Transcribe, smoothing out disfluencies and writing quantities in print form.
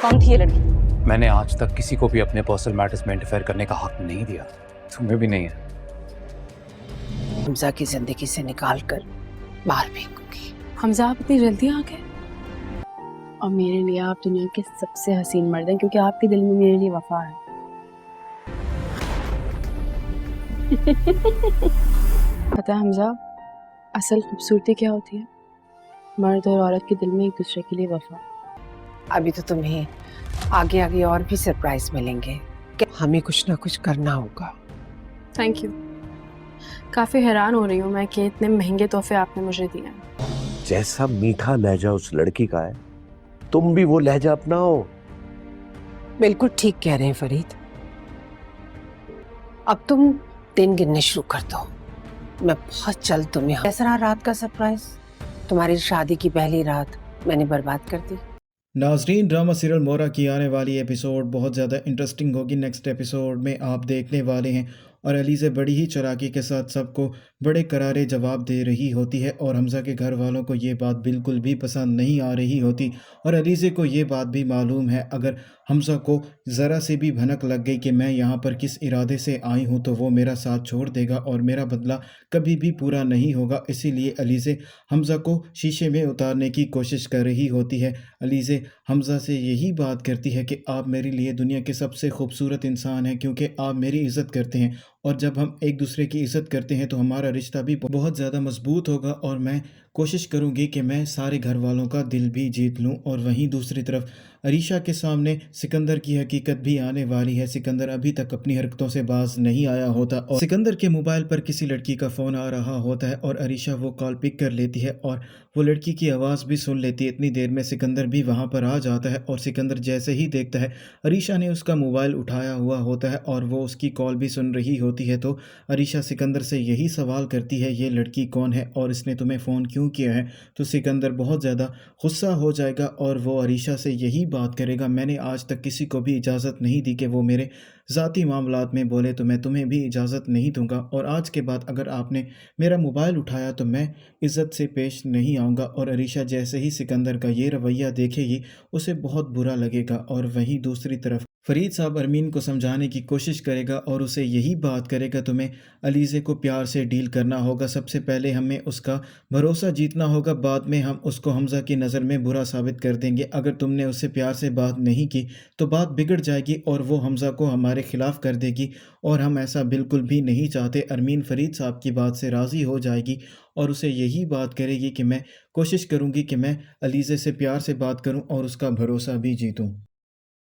कौन थी ये लड़की? मैंने आज तक किसी को भी अपने पर्सनल मैटर्स में इंटरफेयर करने का हक नहीं दिया, तुम्हें भी नहीं है। हमजा की जिंदगी से निकाल कर बाहर फेंकूंगी। हमजा आप इतनी जल्दी आ गए? और मेरे लिए आप दुनिया के सबसे हसीन मर्द हैं, क्योंकि आपके दिल में मेरे लिए वफा है। पता है हमजा, असल खूबसूरती क्या होती है? मर्द और औरत के दिल में एक दूसरे के लिए वफा। अभी तो तुम्हें आगे आगे और भी सरप्राइज मिलेंगे कि हमें कुछ ना कुछ करना होगा। Thank you. काफी हैरान हो रही हूँ मैं कि इतने महंगे तोहफे आपने मुझे दिए हैं। जैसा मीठा लहजा उस लड़की का है, तुम भी वो लहजा अपनाओ। बिल्कुल ठीक कह रहे हैं फरीद। अब तुम दिन गिनने शुरू कर दो। मैं बहुत जल्द तुम्हें। कैसा रहा रात का सरप्राइज? तुम्हारी शादी की पहली रात मैंने बर्बाद कर दी। नाजरीन, ड्रामा सीरियल मोरा की आने वाली एपिसोड बहुत ज़्यादा इंटरेस्टिंग होगी। नेक्स्ट एपिसोड में आप देखने वाले हैं और अलीज़े बड़ी ही चालाकी के साथ सबको बड़े करारे जवाब दे रही होती है और हमज़ा के घर वालों को ये बात बिल्कुल भी पसंद नहीं आ रही होती और अलीज़े को ये बात भी मालूम है अगर हमज़ा को ज़रा से भी भनक लग गई कि मैं यहाँ पर किस इरादे से आई हूँ तो वो मेरा साथ छोड़ देगा और मेरा बदला कभी भी पूरा नहीं होगा। इसीलिए अलीज़े हमज़ा को शीशे में उतारने की कोशिश कर रही होती है। अलीज़े हमज़ा से यही बात करती है कि आप मेरे लिए दुनिया के सबसे खूबसूरत इंसान हैं क्योंकि आप मेरी इज़्ज़त करते हैं और जब हम एक दूसरे की इज़्ज़त करते हैं तो हमारा रिश्ता भी बहुत ज़्यादा मजबूत होगा और मैं कोशिश करूंगी कि मैं सारे घर वालों का दिल भी जीत लूं। और वहीं दूसरी तरफ अरीशा के सामने सिकंदर की हकीकत भी आने वाली है। सिकंदर अभी तक अपनी हरकतों से बाज नहीं आया होता और सिकंदर के मोबाइल पर किसी लड़की का फ़ोन आ रहा होता है और अरीशा वो कॉल पिक कर लेती है और वो लड़की की आवाज़ भी सुन लेती है। इतनी देर में सिकंदर भी वहाँ पर आ जाता है और सिकंदर जैसे ही देखता है अरीशा ने उसका मोबाइल उठाया हुआ होता है और वो उसकी कॉल भी सुन रही होती है तो अरीशा सिकंदर से यही सवाल करती है, ये लड़की कौन है और इसने तुम्हें फ़ोन क्यों किया है? तो सिकंदर बहुत ज़्यादा गुस्सा हो जाएगा और वो अरीशा से यही बात करेगा, मैंने आज तक किसी को भी इजाज़त नहीं दी कि वो मेरे ज़ाती मामलात में बोले तो मैं तुम्हें भी इजाज़त नहीं दूंगा और आज के बाद अगर आपने मेरा मोबाइल उठाया तो मैं इज़्ज़त से पेश नहीं आऊँगा। और अरीशा जैसे ही सिकंदर का ये रवैया देखेगी उसे बहुत बुरा लगेगा। और वहीं दूसरी तरफ फरीद साहब अरमीन को समझाने की कोशिश करेगा और उसे यही बात करेगा, तुम्हें अलीज़े को प्यार से डील करना होगा, सबसे पहले हमें उसका भरोसा जीतना होगा, बाद में हम उसको हमज़ा की नज़र में बुरा साबित कर देंगे। अगर तुमने उससे प्यार से बात नहीं की तो बात बिगड़ जाएगी और वो हमज़ा को हमारे ख़िलाफ़ कर देगी और हम ऐसा बिल्कुल भी नहीं चाहते। अरमीन फरीद साहब की बात से राज़ी हो जाएगी और उसे यही बात करेगी कि मैं कोशिश करूँगी कि मैं अलीज़े से प्यार से बात करूँ और उसका भरोसा भी जीतूँ।